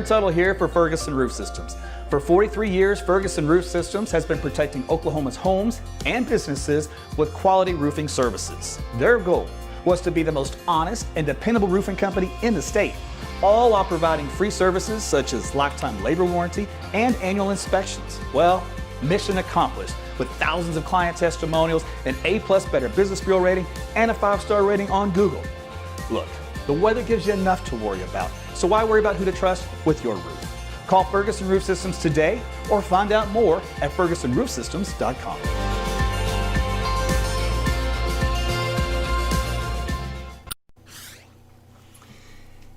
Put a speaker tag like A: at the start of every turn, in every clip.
A: Tuttle here for Ferguson Roof Systems. For 43 years, Ferguson Roof Systems has been protecting Oklahoma's homes and businesses with quality roofing services. Their goal was to be the most honest and dependable roofing company in the state, all while providing free services such as lifetime labor warranty and annual inspections. Well, mission accomplished with thousands of client testimonials, an A+ Better Business Bureau rating, and a 5-star rating on Google. Look, the weather gives you enough to worry about, so why worry about who to trust with your roof? Call Ferguson Roof Systems today or find out more at fergusonroofsystems.com.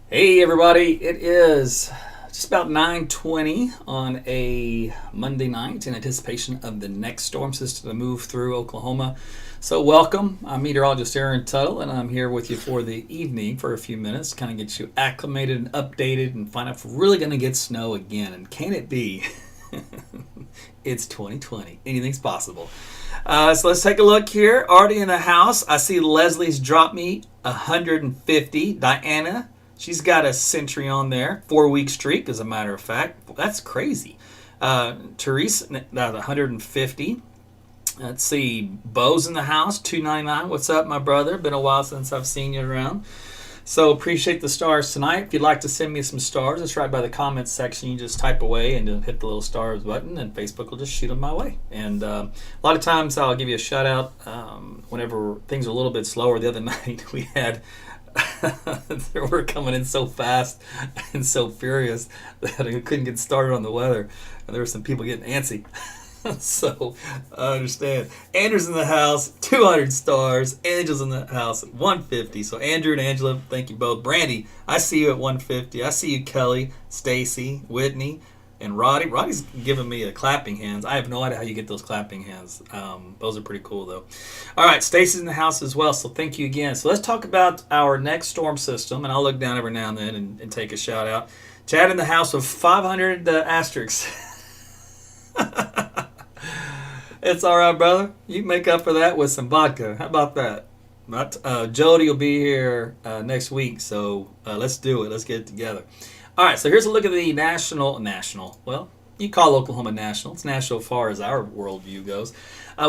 B: Hey everybody, it is just about 9:20 on a Monday night in anticipation of the next storm system to move through Oklahoma. So welcome, I'm Meteorologist Tuttle, and I'm here with you for the evening for a few minutes to kind of get you acclimated and updated and find out if we're really going to get snow again. And can it be? It's 2020. Anything's possible. So let's take a look here. Already in the house, I see Leslie's dropped me 150. Diana, she's got a century on there. 4-week streak, as a matter of fact. That's crazy. Teresa, 150. Let's see. Bo's in the house, 299. What's up, my brother? Been a while since I've seen you around. So appreciate the stars tonight. If you'd like to send me some stars, it's right by the comments section. You just type away and hit the little stars button, and Facebook will just shoot them my way. And a lot of times I'll give you a shout out whenever things are a little bit slower. The other night we had they were coming in so fast and so furious that I couldn't get started on the weather, and there were some people getting antsy. So I understand. Andrew's in the house, 200 stars. Angela's in the house at 150. So Andrew and Angela, thank you both. Brandy, I see you at 150. I see you, Kelly, Stacy, Whitney, and Roddy. Roddy's giving me a clapping hands. I have no idea how you get those clapping hands. Those are pretty cool, though. All right, Stacy's in the house as well, so thank you again. So let's talk about our next storm system, and I'll look down every now and then and take a shout out. Chad in the house with 500 asterisks. It's all right, brother. You can make up for that with some vodka. How about that? Jody will be here next week, so let's do it. Let's get it together. All right, so here's a look at the national. Well, you call Oklahoma national. It's national as far as our worldview goes.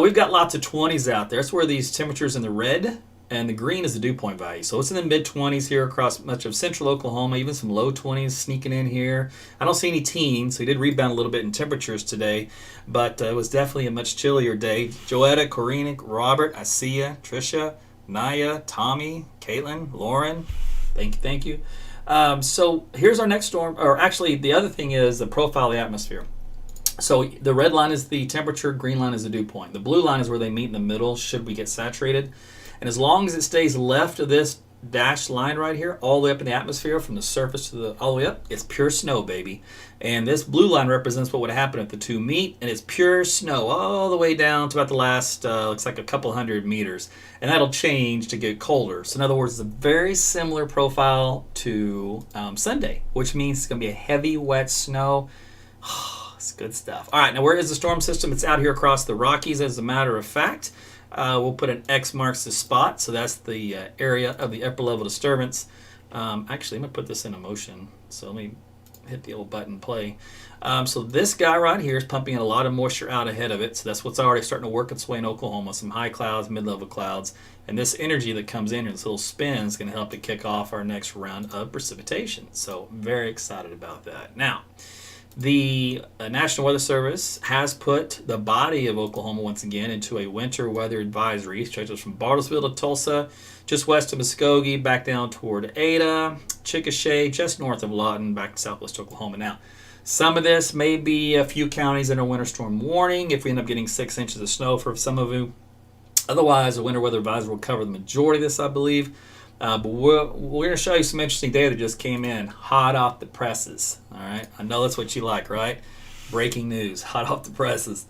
B: We've got lots of 20s out there. That's where these temperatures in the red and the green is the dew point value. So it's in the mid-20s here across much of central Oklahoma, even some low 20s sneaking in here. I don't see any teens, so we did rebound a little bit in temperatures today, but it was definitely a much chillier day. Joetta, Corina, Robert, I see ya, Trisha, Naya, Tommy, Caitlin, Lauren, thank you. So here's our next storm, or actually the other thing is the profile of the atmosphere. So the red line is the temperature, green line is the dew point. The blue line is where they meet in the middle should we get saturated. And as long as it stays left of this dashed line right here, all the way up in the atmosphere, from the surface to all the way up, it's pure snow, baby. And this blue line represents what would happen if the two meet, and it's pure snow all the way down to about the last, looks like a couple hundred meters. And that'll change to get colder. So in other words, it's a very similar profile to Sunday, which means it's going to be a heavy, wet snow. It's good stuff. All right, now where is the storm system? It's out here across the Rockies, as a matter of fact. We'll put an X marks the spot, so that's the area of the upper level disturbance. Actually, I'm going to put this into motion, so let me hit the old button play. So this guy right here is pumping in a lot of moisture out ahead of it, so that's what's already starting to work its way in Oklahoma. Some high clouds, mid-level clouds, and this energy that comes in, this little spin, is going to help to kick off our next round of precipitation. So very excited about that. Now, the National Weather Service has put the body of Oklahoma once again into a winter weather advisory. Stretches from Bartlesville to Tulsa, just west of Muskogee, back down toward Ada, Chickasha, just north of Lawton, back to southwest Oklahoma. Now, some of this may be a few counties in a winter storm warning if we end up getting 6 inches of snow for some of you. Otherwise, the winter weather advisory will cover the majority of this, I believe. But we're going to show you some interesting data that just came in, hot off the presses. All right, I know that's what you like, right? Breaking news, hot off the presses.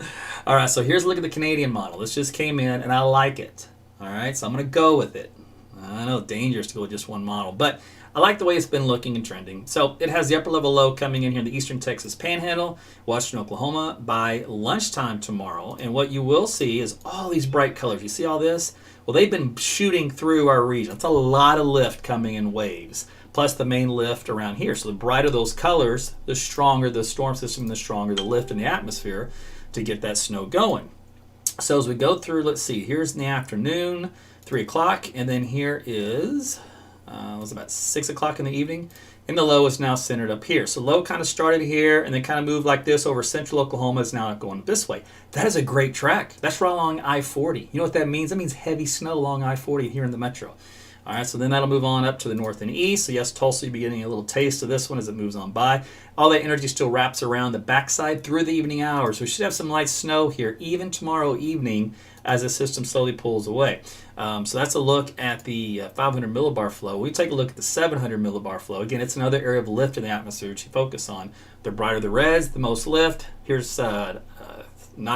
B: All right, so here's a look at the Canadian model. This just came in, and I like it. All right, so I'm going to go with it. I know it's dangerous to go with just one model, but I like the way it's been looking and trending. So it has the upper level low coming in here in the eastern Texas Panhandle, western Oklahoma by lunchtime tomorrow. And what you will see is all these bright colors. You see all this? Well, they've been shooting through our region. It's a lot of lift coming in waves. plus the main lift around here. So the brighter those colors, the stronger the storm system, the stronger the lift in the atmosphere to get that snow going. So as we go through, let's see, here's in the afternoon, 3 o'clock, and then here is, it was about 6 o'clock in the evening, and the low is now centered up here. So low kind of started here and then kind of moved like this over central Oklahoma. Is now going this way. That is a great track. That's right along I-40. You know what that means? That means heavy snow along I-40 here in the metro. All right, so then that'll move on up to the north and east. So yes, Tulsa, you'll be getting a little taste of this one as it moves on by. All that energy still wraps around the backside through the evening hours. We should have some light snow here even tomorrow evening as the system slowly pulls away. So that's a look at the 500 millibar flow. We take a look at the 700 millibar flow. Again, it's another area of lift in the atmosphere which you focus on. The brighter the reds, the most lift. Here's 9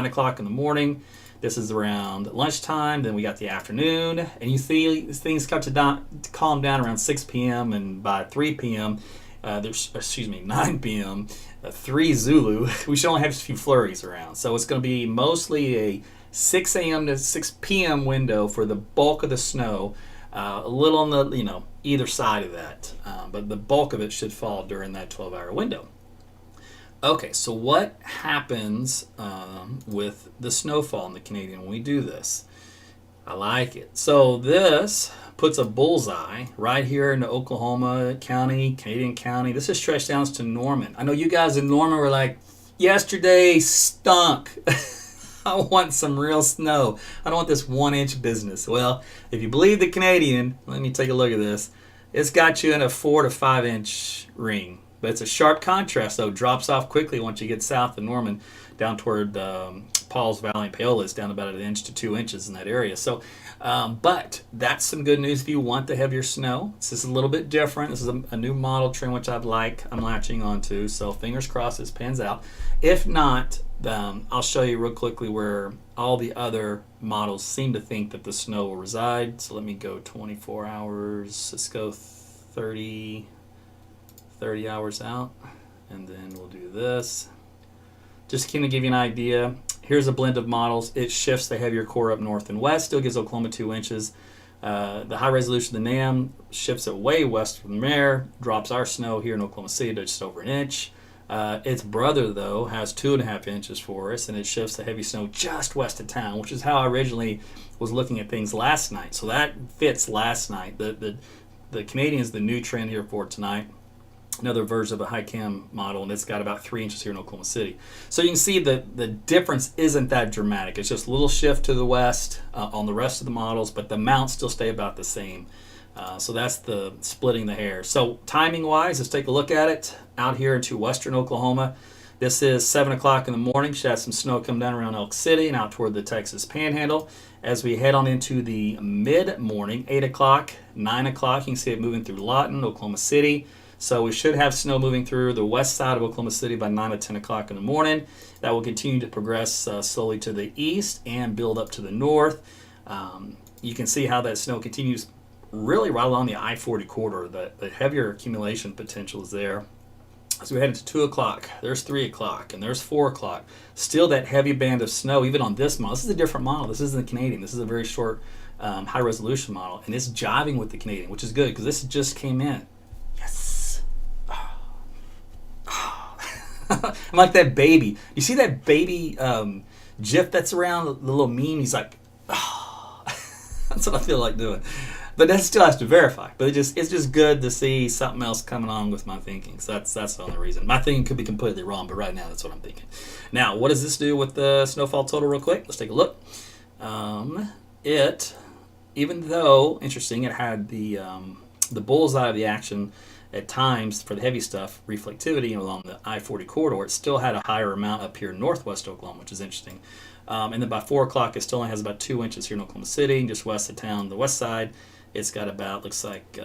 B: o'clock in the morning. This is around lunchtime. Then we got the afternoon. And you see things start to calm down around 6 p.m. And by 3 p.m., 9 p.m., 3 Zulu, we should only have a few flurries around. So it's going to be mostly a 6 a.m. to 6 p.m. window for the bulk of the snow. A little on the, either side of that. But the bulk of it should fall during that 12-hour window. Okay, so what happens with the snowfall in the Canadian when we do this? I like it. So this puts a bullseye right here in the Oklahoma County, Canadian County. This is stretched down to Norman. I know you guys in Norman were like, yesterday stunk. I want some real snow. I don't want this 1-inch business. Well, if you believe the Canadian, let me take a look at this. It's got you in a 4 to 5 inch ring. But it's a sharp contrast, though. Drops off quickly once you get south of Norman, down toward Paul's Valley and Paola. It's down about 1 inch to 2 inches in that area. So, but that's some good news if you want the heavier snow. This is a little bit different. This is a new model trim, which I'm latching onto. So fingers crossed this pans out. If not, I'll show you real quickly where all the other models seem to think that the snow will reside. So let me go 24 hours. Let's go 30 hours out, and then we'll do this. Just to give you an idea, here's a blend of models. It shifts the heavier core up north and west, still gives Oklahoma 2 inches. The high resolution of the NAM shifts it way west from there, drops our snow here in Oklahoma City to just over 1 inch. Its brother, though, has 2.5 inches for us, and it shifts the heavy snow just west of town, which is how I originally was looking at things last night. So that fits last night. The Canadian is the new trend here for tonight. Another version of a high cam model, and it's got about 3 inches here in Oklahoma City. So you can see that the difference isn't that dramatic. It's just a little shift to the west on the rest of the models, but the amounts still stay about the same. So that's the splitting the hair. So timing wise, let's take a look at it. Out here into western Oklahoma, this is 7 o'clock in the morning. Should have some snow come down around Elk City and out toward the Texas Panhandle. As we head on into the mid-morning, 8 o'clock, 9 o'clock, you can see it moving through Lawton, Oklahoma City. So we should have snow moving through the west side of Oklahoma City by 9 or 10 o'clock in the morning. That will continue to progress slowly to the east and build up to the north. You can see how that snow continues really right along the I-40 corridor. The heavier accumulation potential is there. As we head into 2 o'clock, there's 3 o'clock, and there's 4 o'clock. Still that heavy band of snow, even on this model. This is a different model. This isn't the Canadian. This is a very short, high-resolution model, and it's jiving with the Canadian, which is good because this just came in. Yes. I'm like that baby. You see that baby GIF that's around, the little meme? He's like, oh. That's what I feel like doing. But that still has to verify. But it's just good to see something else coming on with my thinking. So that's the only reason. My thinking could be completely wrong, but right now that's what I'm thinking. Now, what does this do with the snowfall total real quick? Let's take a look. Even though, interesting, it had the bullseye of the action at times for the heavy stuff, reflectivity along the I-40 corridor, it still had a higher amount up here in northwest Oklahoma, which is interesting. And then by 4 o'clock, it still only has about 2 inches here in Oklahoma City, just west of town. The west side, it's got about, looks like,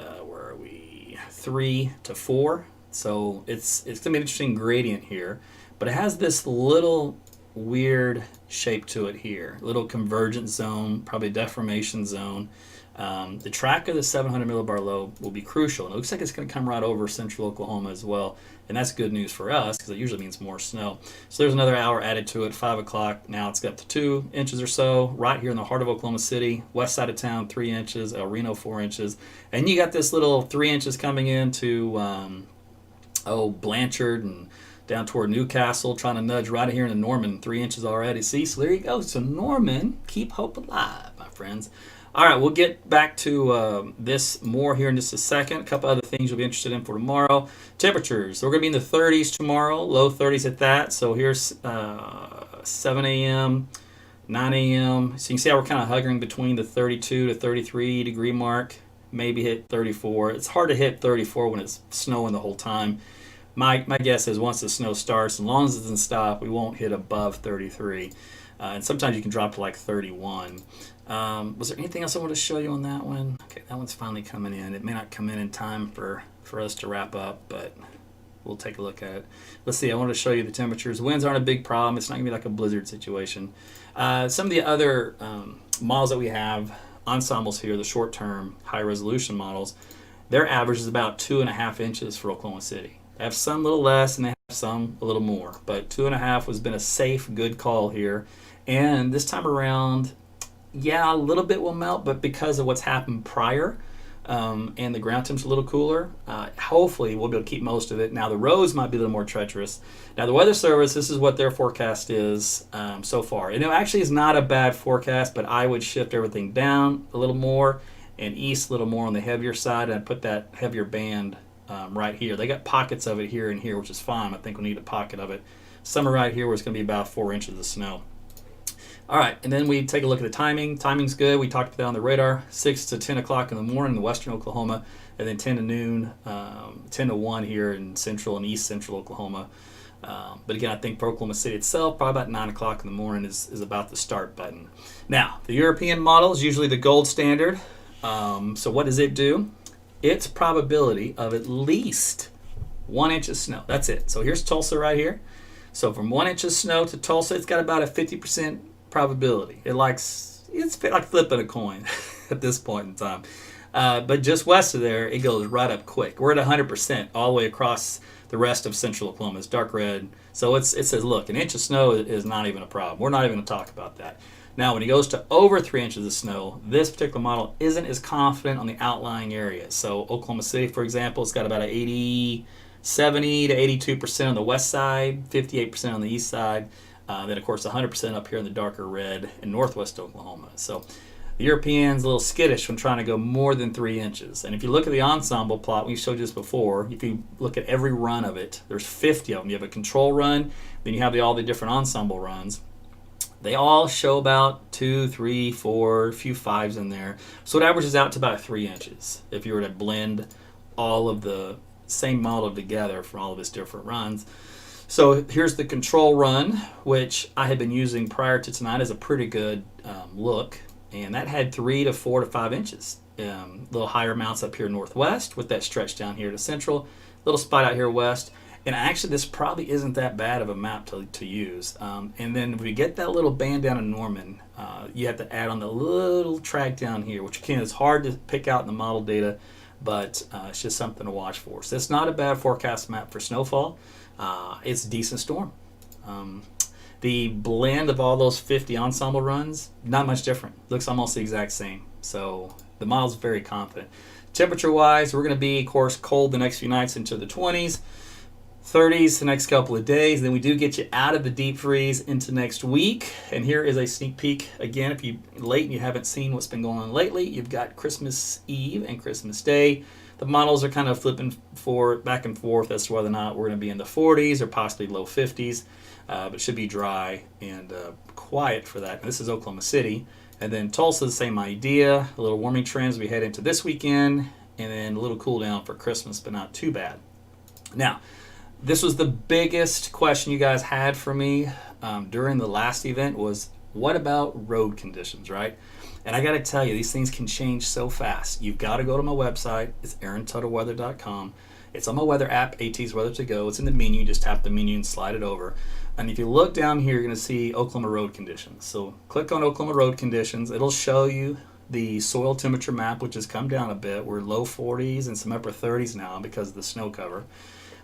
B: 3 to 4. So it's going to be an interesting gradient here. But it has this little weird shape to it here. Little convergent zone, probably deformation zone. The track of the 700 millibar low will be crucial. And it looks like it's going to come right over central Oklahoma as well. And that's good news for us because it usually means more snow. So there's another hour added to it, 5 o'clock. Now it's got to 2 inches or so right here in the heart of Oklahoma City. West side of town, 3 inches. El Reno, 4 inches. And you got this little 3 inches coming into, Blanchard and down toward Newcastle, trying to nudge right here into Norman, 3 inches already. See, so there you go. So Norman, keep hope alive, my friends. All right, we'll get back to this more here in just a second. A couple other things you'll be interested in for tomorrow. Temperatures. So we're going to be in the 30s tomorrow, low 30s at that. So here's 7 a.m., 9 a.m. So you can see how we're kind of hovering between the 32 to 33 degree mark, maybe hit 34. It's hard to hit 34 when it's snowing the whole time. My guess is once the snow starts, as long as it doesn't stop, we won't hit above 33. And sometimes you can drop to like 31. Was there anything else I wanted to show you on that one? Okay, that one's finally coming in. It may not come in time for us to wrap up, but we'll take a look at it. Let's see, I wanted to show you the temperatures. Winds aren't a big problem. It's not going to be like a blizzard situation. Some of the other models that we have, ensembles here, the short-term, high-resolution models, their average is about 2.5 inches for Oklahoma City. They have some a little less, and they have some a little more. But 2.5 has been a safe, good call here. And this time around, yeah, a little bit will melt, but because of what's happened prior, and the ground temp's a little cooler, hopefully we'll be able to keep most of it. Now, the roads might be a little more treacherous. Now, the Weather Service, this is what their forecast is so far. And it actually is not a bad forecast, but I would shift everything down a little more and east a little more on the heavier side, and I'd put that heavier band right here. They got pockets of it here and here, which is fine. I think we need a pocket of it. Some are right here where it's going to be about 4 inches of snow. All right, and then we take a look at the timing. Timing's good. We talked about that on the radar. 6 to 10 o'clock in the morning in western Oklahoma, and then 10 to noon, 10 to 1 here in central and east central Oklahoma. But again, I think for Oklahoma City itself, probably about 9 o'clock in the morning is about the start button. Now, the European model is usually the gold standard. So what does it do? Its probability of at least 1 inch of snow. That's it. So here's Tulsa right here. So from 1 inch of snow to Tulsa, it's got about a 50% probability. It's like flipping a coin at this point in time. But just west of there, it goes right up quick. We're at 100% all the way across the rest of central Oklahoma. It's dark red. So it says, look, an inch of snow is not even a problem. We're not even going to talk about that. Now, when it goes to over 3 inches of snow, this particular model isn't as confident on the outlying areas. So Oklahoma City, for example, it's got about a 70 to 82% on the west side, 58% on the east side. Then, of course, 100% up here in the darker red in northwest Oklahoma. So the Europeans a little skittish when trying to go more than 3 inches. And if you look at the ensemble plot, we showed you this before, if you look at every run of it, there's 50 of them. You have a control run, then you have all the different ensemble runs. They all show about 2, 3, 4, a few 5s in there. So it averages out to about 3 inches if you were to blend all of the same model together for all of its different runs. So here's the control run, which I had been using prior to tonight as a pretty good look. And that had 3 to 4 to 5 inches. Little higher amounts up here northwest with that stretch down here to central. Little spot out here west. And actually, this probably isn't that bad of a map to use. And then if we get that little band down in Norman, you have to add on the little track down here, which again is hard to pick out in the model data, but it's just something to watch for. So it's not a bad forecast map for snowfall. It's a decent storm. The blend of all those 50 ensemble runs, not much different. Looks almost the exact same. So the model's very confident. Temperature-wise, we're going to be, of course, cold the next few nights into the 20s. 30s the next couple of days. Then we do get you out of the deep freeze into next week. And here is a sneak peek. Again, if you're late and you haven't seen what's been going on lately, you've got Christmas Eve and Christmas Day. The models are kind of flipping back and forth as to whether or not we're going to be in the 40s or possibly low 50s. But it should be dry and quiet for that. And this is Oklahoma City. And then Tulsa, the same idea. A little warming trends we head into this weekend. And then a little cool down for Christmas, but not too bad. Now, this was the biggest question you guys had for me during the last event was, what about road conditions, right? And I got to tell you, these things can change so fast. You've got to go to my website. It's aarontuttle.weather.com. It's on my weather app, AT's Weather to Go. It's in the menu. Just tap the menu and slide it over. And if you look down here, you're going to see Oklahoma road conditions. So click on Oklahoma road conditions. It'll show you the soil temperature map, which has come down a bit. We're low 40s and some upper 30s now because of the snow cover.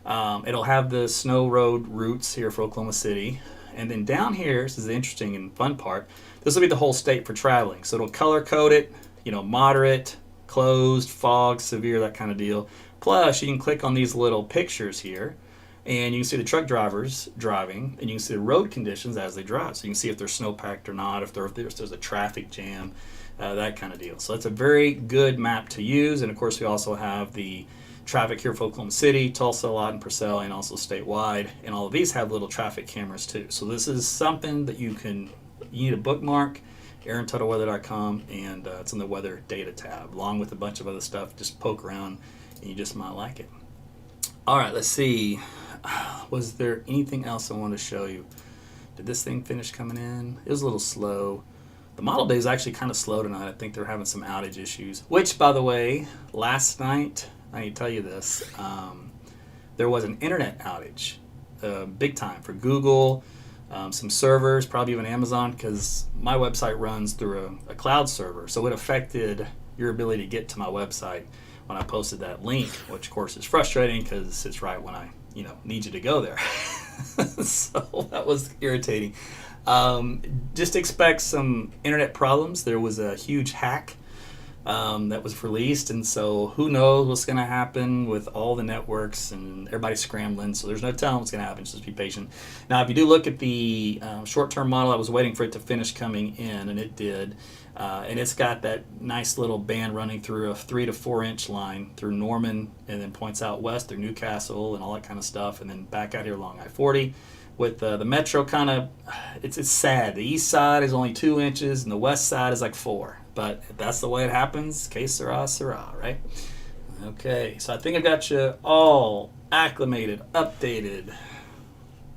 B: It'll have the snow road routes here for Oklahoma City. And then down here, this is the interesting and fun part, this will be the whole state for traveling. So it'll color code it, moderate, closed, fog, severe, that kind of deal. Plus, you can click on these little pictures here, and you can see the truck drivers driving, and you can see the road conditions as they drive. So you can see if they're snow-packed or not, if there's a traffic jam, that kind of deal. So that's a very good map to use. And, of course, we also have the traffic here for Oklahoma City, Tulsa, Lawton, Purcell, and also statewide. And all of these have little traffic cameras, too. So this is something that you need a bookmark, AaronTuttleWeather.com, and it's in the weather data tab, along with a bunch of other stuff. Just poke around, and you just might like it. All right, let's see. Was there anything else I wanted to show you? Did this thing finish coming in? It was a little slow. The model day is actually kind of slow tonight. I think they're having some outage issues. Which, by the way, last night, I need to tell you this, there was an internet outage, big time, for Google, some servers, probably even Amazon, because my website runs through a cloud server. So it affected your ability to get to my website when I posted that link, which of course is frustrating because it's right when I need you to go there. So that was irritating. Just expect some internet problems. There was a huge hack that was released, and so who knows what's going to happen with all the networks and everybody scrambling. So there's no telling what's going to happen. Just be patient. Now, if you do look at the short-term model, I was waiting for it to finish coming in, and it did. And it's got that nice little band running through a 3 to 4 inch line through Norman, and then points out west through Newcastle and all that kind of stuff, and then back out here along I-40. With the metro kind of, it's sad. The east side is only 2 inches, and the west side is like 4. But if that's the way it happens, que sera, sera, right? Okay, so I think I've got you all acclimated, updated,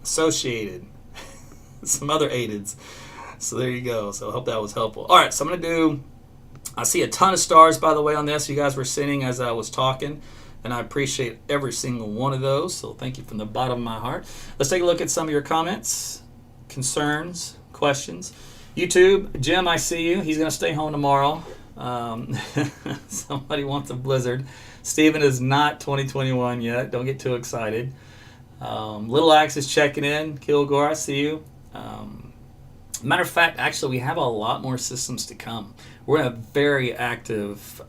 B: associated, some other aideds. So there you go. So I hope that was helpful. All right, so I'm going to do, I see a ton of stars, by the way, on this. You guys were sending as I was talking, and I appreciate every single one of those. So thank you from the bottom of my heart. Let's take a look at some of your comments, concerns, questions. YouTube, Jim, I see you. He's going to stay home tomorrow. Somebody wants a blizzard. Steven is not 2021 yet. Don't get too excited. Little Axe is checking in. Kilgore, I see you. Matter of fact, actually, we have a lot more systems to come. We're in a very active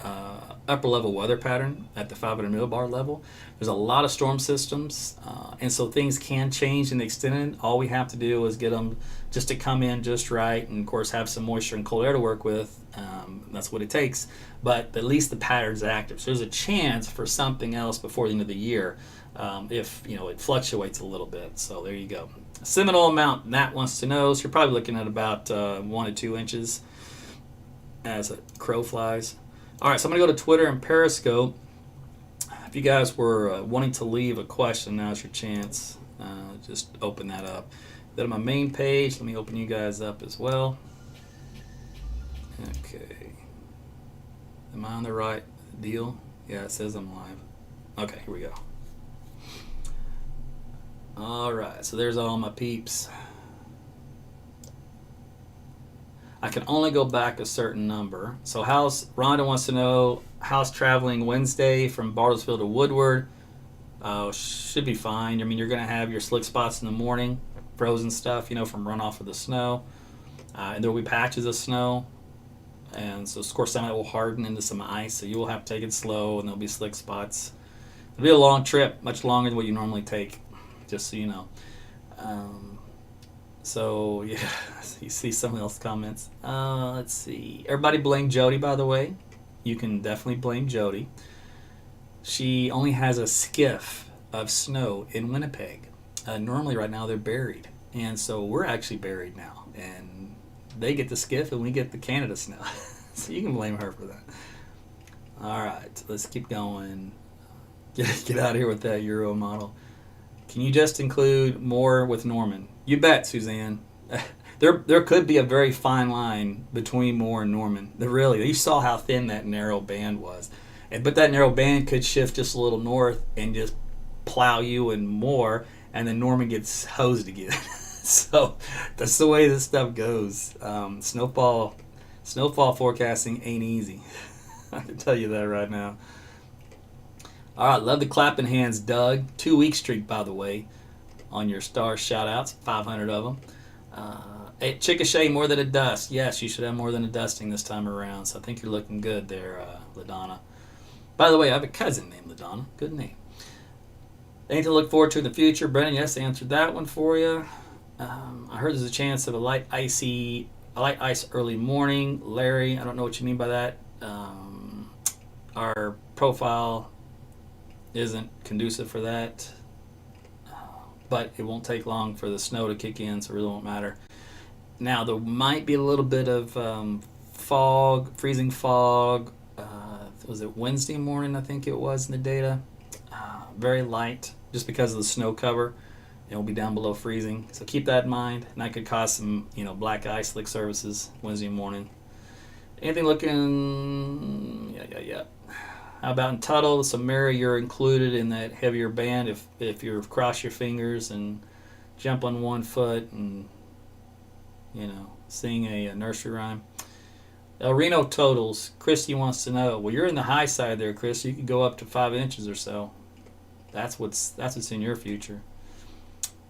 B: upper level weather pattern at the 500 millibar level. There's a lot of storm systems, and so things can change in the extended. All we have to do is get them just to come in just right, and of course have some moisture and cold air to work with. That's what it takes. But at least the pattern's active. So there's a chance for something else before the end of the year if it fluctuates a little bit. So there you go. Seminole amount, Nat wants to know. So you're probably looking at about 1 to 2 inches as a crow flies. All right, so I'm going to go to Twitter and Periscope. If you guys were wanting to leave a question, now's your chance. Just open that up. Then on my main page, let me open you guys up as well. Okay. Am I on the right deal? Yeah, it says I'm live. Okay, here we go. All right, so there's all my peeps. I can only go back a certain number. So Rhonda wants to know, how's traveling Wednesday from Bartlesville to Woodward? Should be fine. I mean, you're going to have your slick spots in the morning, frozen stuff, from runoff of the snow. And there will be patches of snow. And so, of course, some of it will harden into some ice, so you will have to take it slow, and there'll be slick spots. It'll be a long trip, much longer than what you normally take, just so you know. So, yeah, you see someone else's comments. Let's see. Everybody blame Jody, by the way. You can definitely blame Jody. She only has a skiff of snow in Winnipeg. Normally, right now, they're buried. And so we're actually buried now. And they get the skiff, and we get the Canada snow. So you can blame her for that. All right, let's keep going. Get out of here with that Euro model. Can you just include more with Norman? You bet, Suzanne. There could be a very fine line between Moore and Norman. You saw how thin that narrow band was. But that narrow band could shift just a little north and just plow you and Moore, and then Norman gets hosed again. So that's the way this stuff goes. Snowfall Snowfall forecasting ain't easy. I can tell you that right now. All right, love the clapping hands, Doug. 2-week streak, by the way, on your star shout-outs, 500 of them. Hey, Chickasha, more than a dust. Yes, you should have more than a dusting this time around, so I think you're looking good there, LaDonna. By the way, I have a cousin named LaDonna. Good name. Anything to look forward to in the future? Brennan, yes, I answered that one for you. I heard there's a chance of a light ice early morning. Larry, I don't know what you mean by that. Our profile isn't conducive for that, but it won't take long for the snow to kick in, so it really won't matter. Now, there might be a little bit of fog, freezing fog. Was it Wednesday morning, I think it was, in the data? Very light, just because of the snow cover. It will be down below freezing, so keep that in mind. And that could cause some, black ice slick services Wednesday morning. Anything looking, yeah. How about in Tuttle, Samara? You're included in that heavier band if you cross your fingers and jump on one foot and sing a nursery rhyme. El Reno totals. Christy wants to know. Well, you're in the high side there, Chris. You could go up to 5 inches or so. That's what's in your future.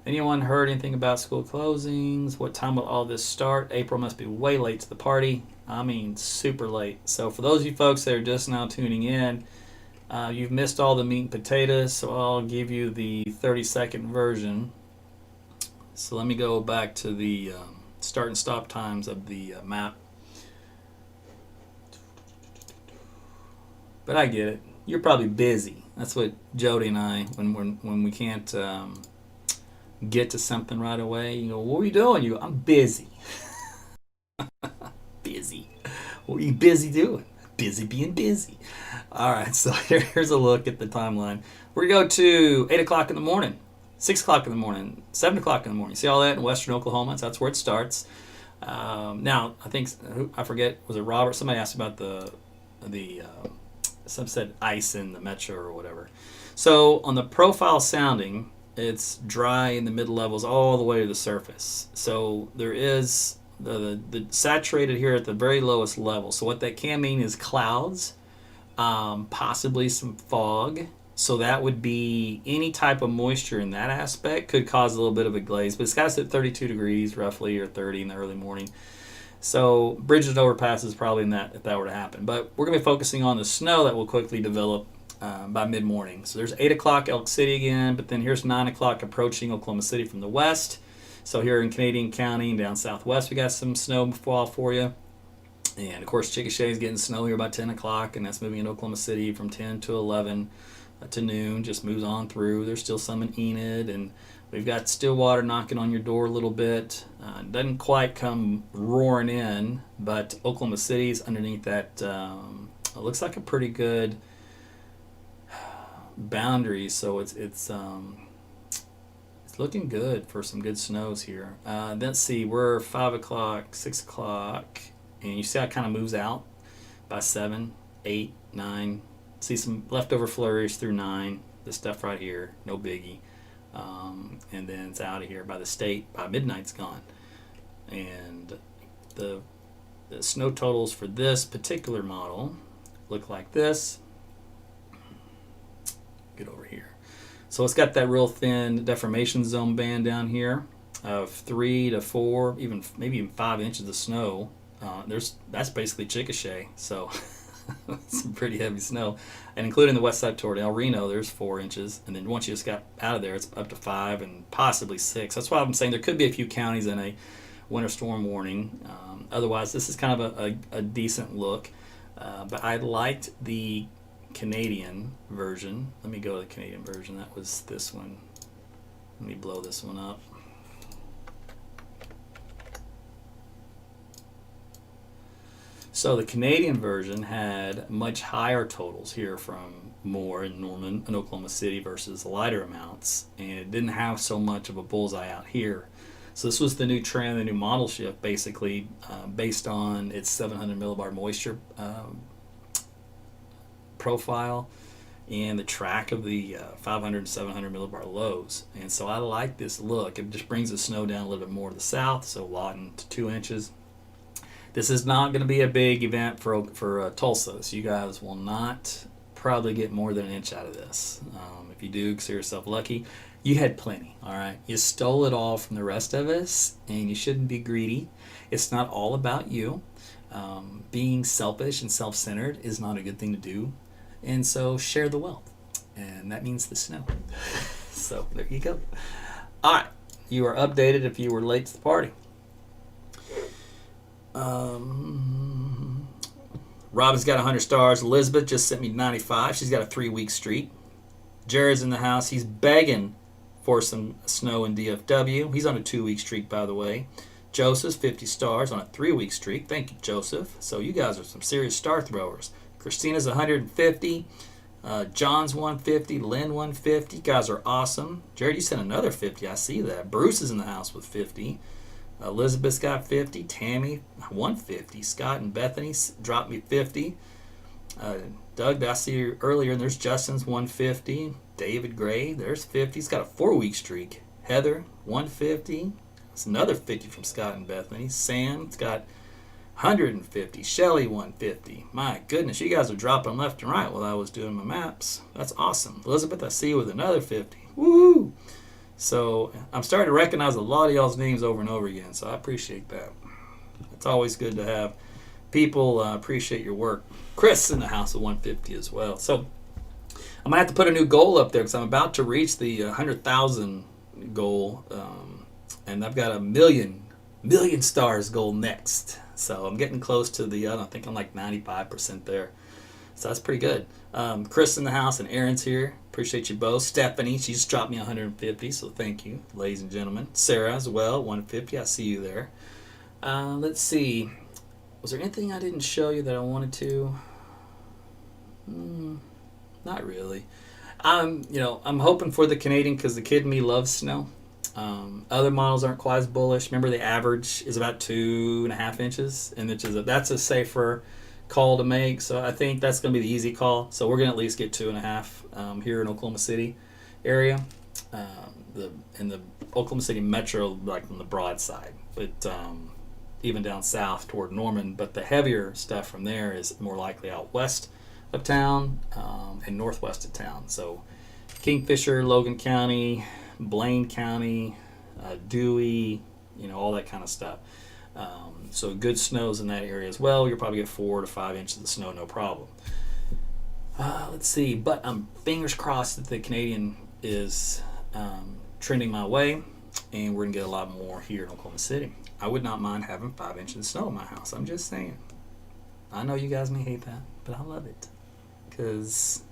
B: Anyone heard anything about school closings? What time will all this start? April must be way late to the party. I mean, super late. So for those of you folks that are just now tuning in, you've missed all the meat and potatoes, so I'll give you the 30-second version. So let me go back to the start and stop times of the map. But I get it. You're probably busy. That's what Jody and I, when we can't get to something right away, you go, what are you doing? You go, I'm busy. Busy. What are you busy doing? Busy being busy. All right, so here's a look at the timeline. We're going to go to 8 o'clock in the morning, 6 o'clock in the morning, 7 o'clock in the morning. See all that in western Oklahoma? So that's where it starts. Now, I forget, was it Robert? Somebody asked about some said ice in the metro or whatever. So on the profile sounding, it's dry in the mid levels all the way to the surface. So there is the saturated here at the very lowest level. So what that can mean is clouds, possibly some fog. So that would be any type of moisture in that aspect could cause a little bit of a glaze. But it's got us at 32 degrees roughly, or 30 in the early morning. So bridges and overpasses probably in that, if that were to happen. But we're going to be focusing on the snow that will quickly develop by mid-morning. So there's 8 o'clock Elk City again, but then here's 9 o'clock approaching Oklahoma City from the west. So here in Canadian County and down southwest, we got some snowfall for you. And of course, Chickasha is getting snow here about 10 o'clock, and that's moving into Oklahoma City from 10 to 11 to noon. Just moves on through. There's still some in Enid, and we've got Stillwater knocking on your door a little bit. Doesn't quite come roaring in, but Oklahoma City's underneath that. It looks like a pretty good boundary, so it's looking good for some good snows here. Let's see, we're 5 o'clock, 6 o'clock, and you see how it kind of moves out by 7, 8, 9. See some leftover flurries through 9. This stuff right here, no biggie. And then it's out of here by the state. By midnight, it's gone. And the snow totals for this particular model look like this. Get over here. So it's got that real thin deformation zone band down here of 3 to 4, maybe even 5 inches of snow. That's basically Chickasha. So some pretty heavy snow, and including the west side toward El Reno, there's 4 inches, and then once you just got out of there, it's up to 5 and possibly 6. That's why I'm saying there could be a few counties in a winter storm warning. Otherwise, this is kind of a decent look, but I liked the Canadian version. Let me go to the Canadian version. That was this one. Let me blow this one up. So the Canadian version had much higher totals here from Moore and Norman and Oklahoma City versus lighter amounts, and it didn't have so much of a bullseye out here. So this was the new trend, the new model shift, basically based on its 700 millibar moisture profile and the track of the 500 and 700 millibar lows. And so I like this look. It just brings the snow down a little bit more to the south, so Lawton to 2 inches. This is not going to be a big event for Tulsa, so you guys will not probably get more than an inch out of this. If you do, consider yourself lucky. You had plenty, all right? You stole it all from the rest of us, and you shouldn't be greedy. It's not all about you. Being selfish and self-centered is not a good thing to do, and so share the wealth, and that means the snow. So there you go. All right, you are updated if you were late to the party. Robin's got 100 stars. Elizabeth just sent me 95. She's got a 3-week streak. Jared's in the house. He's begging for some snow in DFW. He's on a 2-week streak, by the way. Joseph's 50 stars on a 3-week streak. Thank you, Joseph. So you guys are some serious star throwers. Christina's 150. John's 150. Lynn 150. You guys are awesome. Jared, you sent another 50. I see that. Bruce is in the house with 50. Elizabeth's got 50. Tammy 150. Scott and Bethany dropped me 50. Doug, I see you earlier, and there's Justin's 150. David Gray, there's 50. He's got a 4-week streak. Heather, 150. That's another 50 from Scott and Bethany. Sam's got 150. Shelly, 150. My goodness, you guys are dropping left and right while I was doing my maps. That's awesome. Elizabeth, I see you with another 50. Woo! So I'm starting to recognize a lot of y'all's names over and over again, so I appreciate that. It's always good to have people appreciate your work. Chris in the house of 150 as well. So I'm going to have to put a new goal up there because I'm about to reach the 100,000 goal, and I've got a million stars goal next. So I'm getting close to I think I'm like 95% there. So that's pretty good. Chris in the house and Aaron's here. Appreciate you both. Stephanie, she just dropped me 150, so thank you, ladies and gentlemen. Sarah as well, 150. I see you there. Let's see. Was there anything I didn't show you that I wanted to? Not really. I'm hoping for the Canadian because the kid in me loves snow. Other models aren't quite as bullish. Remember, the average is about 2.5 inches, and that's a safer call to make. So I think that's going to be the easy call. So we're going to at least get 2.5 here in Oklahoma City area, in the Oklahoma City metro, like on the broad side, but even down south toward Norman. But the heavier stuff from there is more likely out west of town and northwest of town. So Kingfisher, Logan County, Blaine County, Dewey, all that kind of stuff. So good snows in that area as well. You'll probably get 4 to 5 inches of snow, no problem. Let's see, but I'm fingers crossed that the Canadian is trending my way, and we're gonna get a lot more here in Oklahoma City. I would not mind having 5 inches of snow in my house. I'm just saying. I know you guys may hate that, but I love it because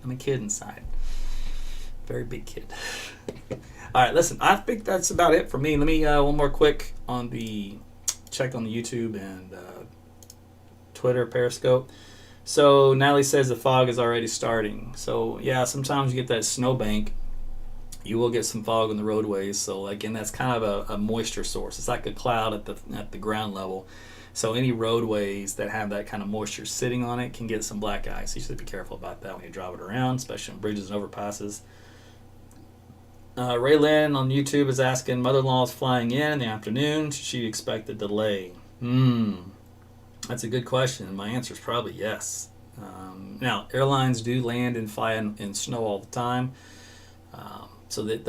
B: I'm a kid inside. Very big kid. All right, listen, I think that's about it for me. Let me one more quick check on the YouTube and Twitter, Periscope. So Natalie says the fog is already starting. So yeah, sometimes you get that snowbank. You will get some fog on the roadways. So again, that's kind of a moisture source. It's like a cloud at the ground level. So any roadways that have that kind of moisture sitting on it can get some black ice. You should be careful about that when you drive it around, especially on bridges and overpasses. Ray Lynn on YouTube is asking, mother-in-law is flying in the afternoon. Should she expect a delay? That's a good question. My answer is probably yes. Now, airlines do land and fly in snow all the time, so that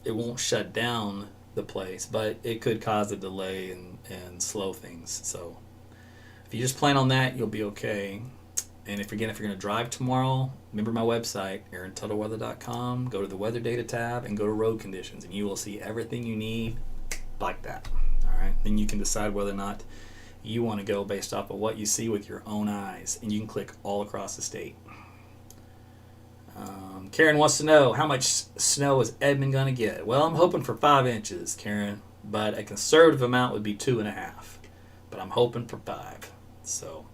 B: it won't shut down the place, but it could cause a delay and slow things. So if you just plan on that, you'll be okay. And if you're going to drive tomorrow, remember my website, AaronTuttleWeather.com. Go to the weather data tab and go to road conditions, and you will see everything you need like that. All right. Then you can decide whether or not you want to go based off of what you see with your own eyes, and you can click all across the state. Karen wants to know, how much snow is Edmond going to get? Well, I'm hoping for 5 inches, Karen, but a conservative amount would be 2.5. But I'm hoping for 5. So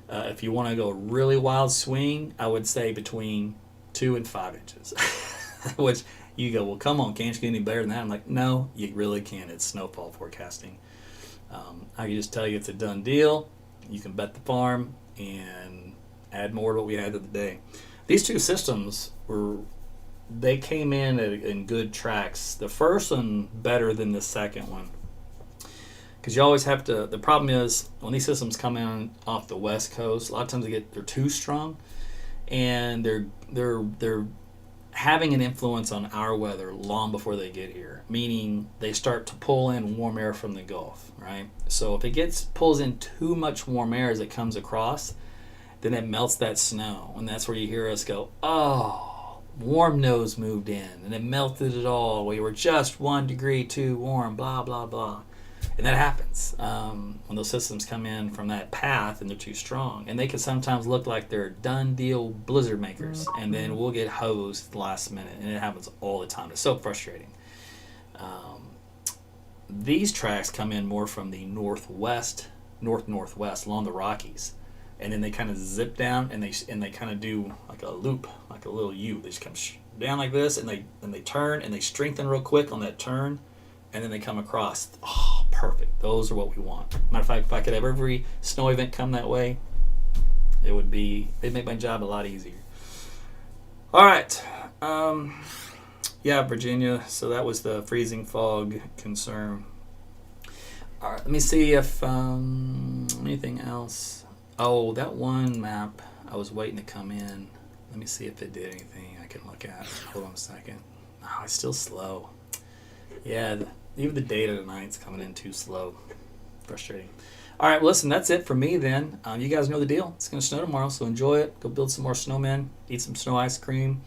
B: if you want to go really wild swing, I would say between 2 and 5 inches. Which you go, well, come on, can't you get any better than that? I'm like, no, you really can't. It's snowfall forecasting. I can just tell you it's a done deal. You can bet the farm and add more to what we had the other day. These two systems they came in good tracks. The first one better than the second one. because you always have to. The problem is when these systems come in off the west coast, a lot of times they're too strong, and they're having an influence on our weather long before they get here. Meaning they start to pull in warm air from the Gulf, right? So if it pulls in too much warm air as it comes across, then it melts that snow, and that's where you hear us go, oh, warm nose moved in, and it melted it all. We were just 1 degree too warm, blah, blah, blah. And that happens when those systems come in from that path and they're too strong. And they can sometimes look like they're done deal blizzard makers, and then we'll get hosed at the last minute, and it happens all the time. It's so frustrating. These tracks come in more from the northwest along the Rockies, and then they kind of zip down, and they kind of do like a loop, like a little U. They just come down like this, and they turn, and they strengthen real quick on that turn, and then they come across. Oh, perfect. Those are what we want. Matter of fact, if I could have every snow event come that way, it'd make my job a lot easier. All right. Yeah, Virginia. So that was the freezing fog concern. All right. Let me see if anything else. Oh, that one map I was waiting to come in. Let me see if it did anything I can look at. Hold on a second. Oh, it's still slow. Yeah, even the data tonight's coming in too slow. Frustrating. All right, well, listen, that's it for me then. You guys know the deal. It's going to snow tomorrow, so enjoy it. Go build some more snowmen, eat some snow ice cream,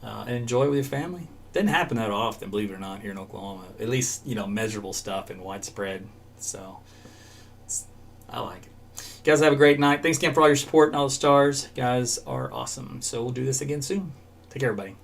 B: and enjoy it with your family. Doesn't happen that often, believe it or not, here in Oklahoma. At least, measurable stuff and widespread. So, I like it. You guys have a great night. Thanks again for all your support and all the stars. You guys are awesome. So we'll do this again soon. Take care, everybody.